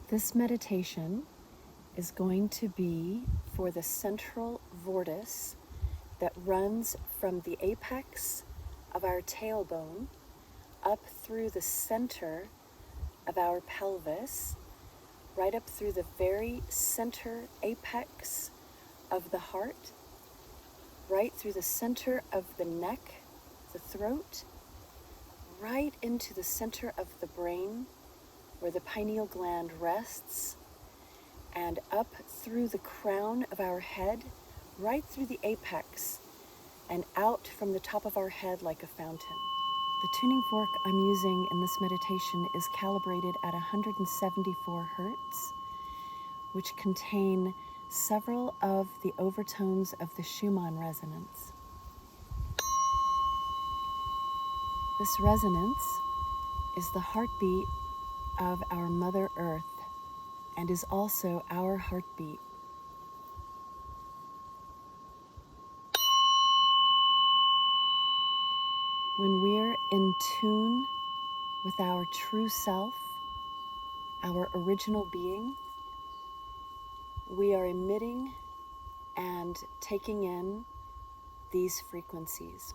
This meditation is going to be for the central vortice that runs from the apex of our tailbone up through the center of our pelvis, right up through the very center apex of the heart, right through the center of the neck, the throat, right into the center of the brain where the pineal gland rests, and up through the crown of our head, right through the apex, and out from the top of our head like a fountain. The tuning fork I'm using in this meditation is calibrated at 174 hertz, which contain several of the overtones of the Schumann resonance. This resonance is the heartbeat of our Mother Earth and is also our heartbeat. When we're in tune with our true self, our original being, we are emitting and taking in these frequencies.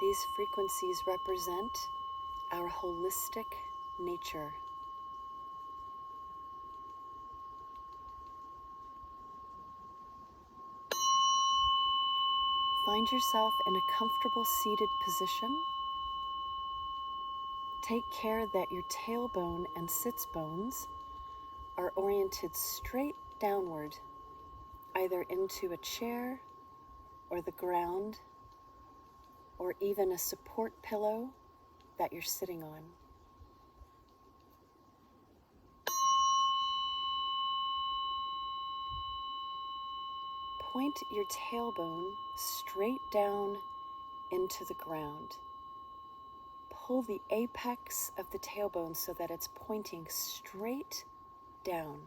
These frequencies represent our holistic nature. Find yourself in a comfortable seated position. Take care that your tailbone and sits bones are oriented straight downward, either into a chair or the ground, or even a support pillow that you're sitting on. Point your tailbone straight down into the ground. Pull the apex of the tailbone so that it's pointing straight down,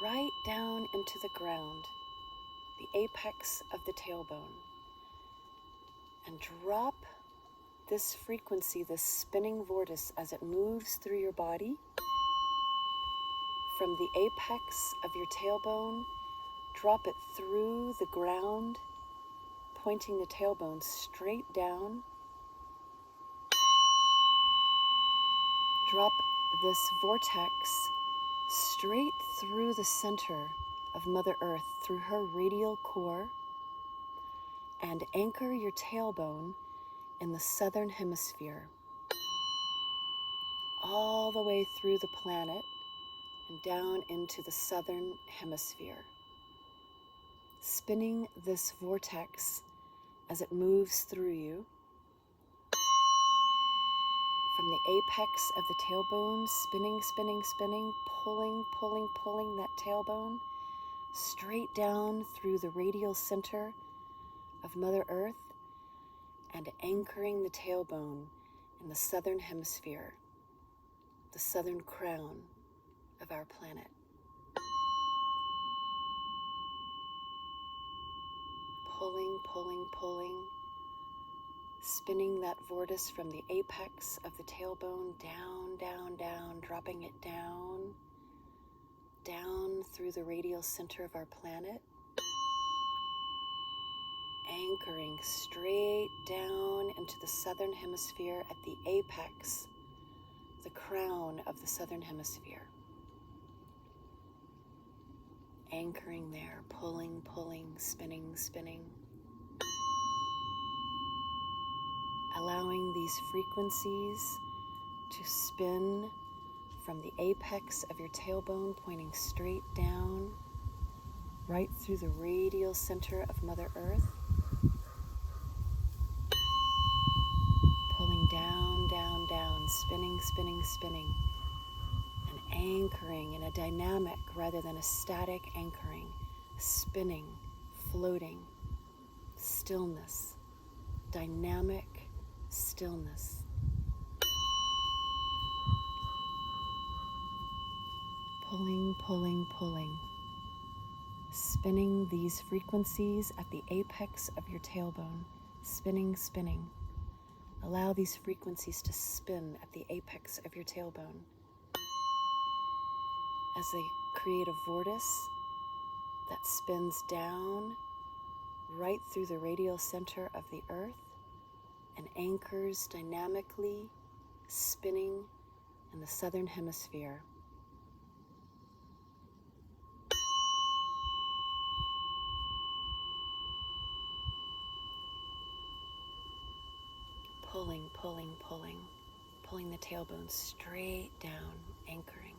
right down into the ground, the apex of the tailbone. And drop this frequency, this spinning vortice, as it moves through your body from the apex of your tailbone. Drop it through the ground, pointing the tailbone straight down. Drop this vortex straight through the center of Mother Earth, through her radial core, and anchor your tailbone in the southern hemisphere, all the way through the planet and down into the southern hemisphere. Spinning this vortex as it moves through you from the apex of the tailbone, spinning, spinning, spinning, pulling, pulling, pulling that tailbone straight down through the radial center of Mother Earth, and anchoring the tailbone in the southern hemisphere, the southern crown of our planet. Pulling, pulling, pulling, spinning that vortice from the apex of the tailbone down, down, down, dropping it down, down through the radial center of our planet, anchoring straight down into the southern hemisphere at the apex, the crown of the southern hemisphere. Anchoring there, pulling, pulling, spinning, spinning. Allowing these frequencies to spin from the apex of your tailbone, pointing straight down, right through the radial center of Mother Earth. Pulling down, down, down, spinning, spinning, spinning. And anchoring in a dynamic rather than a static anchoring, spinning, floating, stillness, dynamic stillness. Pulling, pulling, pulling. Spinning these frequencies at the apex of your tailbone. Spinning, spinning. Allow these frequencies to spin at the apex of your tailbone as they create a vortice that spins down right through the radial center of the earth and anchors dynamically spinning in the southern hemisphere. Pulling, pulling, pulling, pulling the tailbone straight down, anchoring.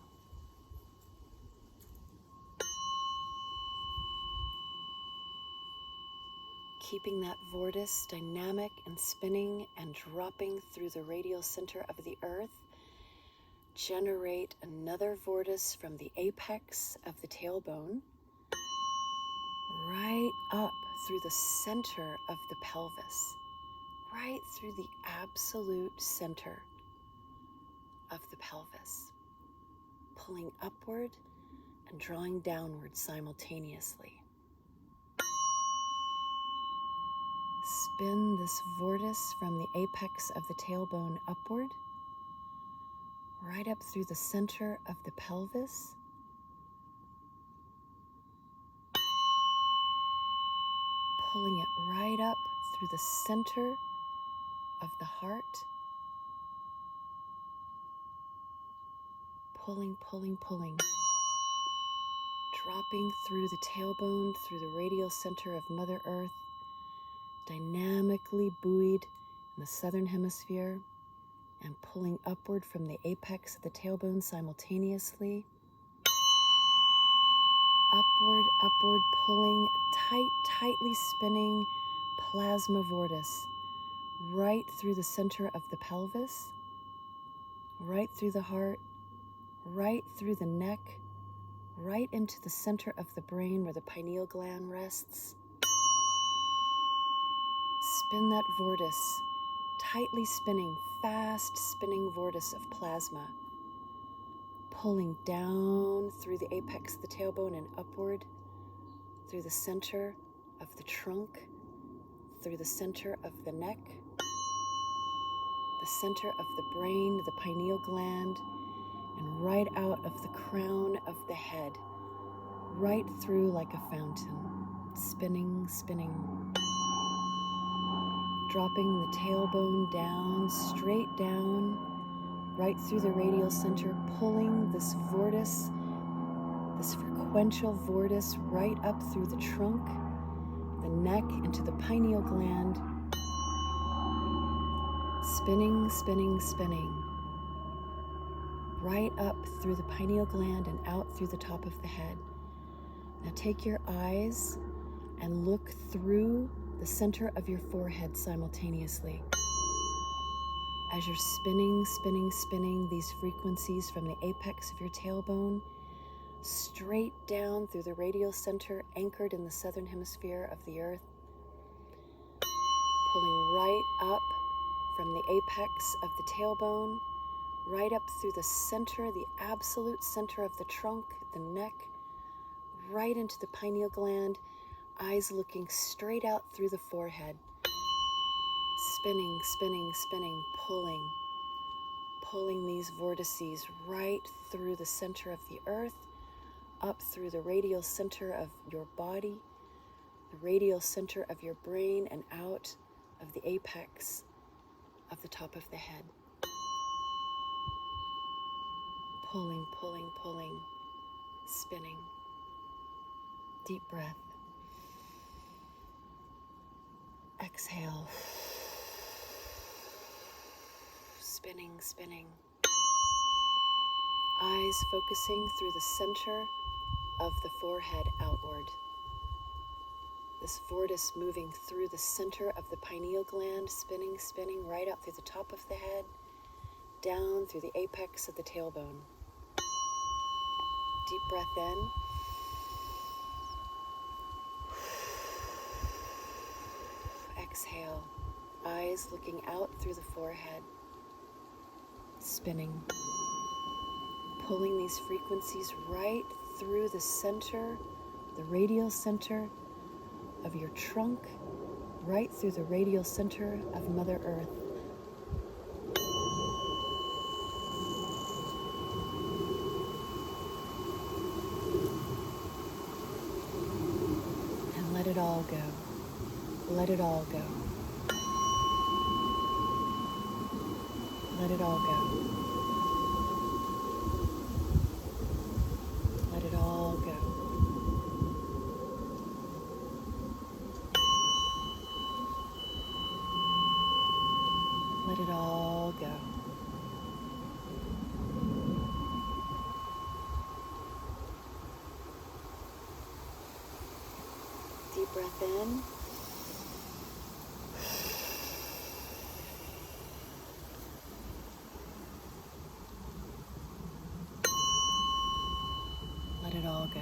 Keeping that vortice dynamic and spinning and dropping through the radial center of the earth, generate another vortice from the apex of the tailbone, right up through the center of the pelvis, right through the absolute center of the pelvis, pulling upward and drawing downward simultaneously. Spin this vortice from the apex of the tailbone upward, right up through the center of the pelvis, pulling it right up through the center of the heart, pulling, pulling, pulling, dropping through the tailbone, through the radial center of Mother Earth, dynamically buoyed in the southern hemisphere, and pulling upward from the apex of the tailbone simultaneously. Upward, upward, pulling, tightly spinning plasma vortice right through the center of the pelvis, right through the heart, right through the neck, right into the center of the brain where the pineal gland rests. Spin that vortice, tightly spinning, fast spinning vortice of plasma, pulling down through the apex of the tailbone and upward through the center of the trunk, through the center of the neck, the center of the brain, the pineal gland, and right out of the crown of the head, right through like a fountain, spinning, spinning, dropping the tailbone down, straight down, right through the radial center, pulling this vortice, this frequential vortice right up through the trunk, the neck, into the pineal gland, spinning, spinning, spinning, right up through the pineal gland and out through the top of the head. Now take your eyes and look through the center of your forehead simultaneously. As you're spinning, spinning, spinning these frequencies from the apex of your tailbone, straight down through the radial center, anchored in the southern hemisphere of the earth, pulling right up from the apex of the tailbone, right up through the center, the absolute center of the trunk, the neck, right into the pineal gland, eyes looking straight out through the forehead, spinning, spinning, spinning, pulling these vortices right through the center of the earth, up through the radial center of your body, the radial center of your brain, and out of the apex of the top of the head. Pulling, pulling, pulling, spinning. Deep breath. Exhale. Spinning, spinning. Eyes focusing through the center of the forehead outward. This vortice moving through the center of the pineal gland, spinning, spinning, right out through the top of the head, down through the apex of the tailbone. Deep breath in. Exhale. Eyes looking out through the forehead, spinning. Pulling these frequencies right through the center, the radial center of your trunk, right through the radial center of Mother Earth, it all go. Let it all go. Let it all go. Let it all go. Let it all go. Deep breath in. Let it all go.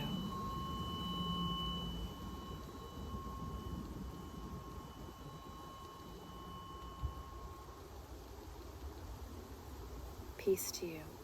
Peace to you.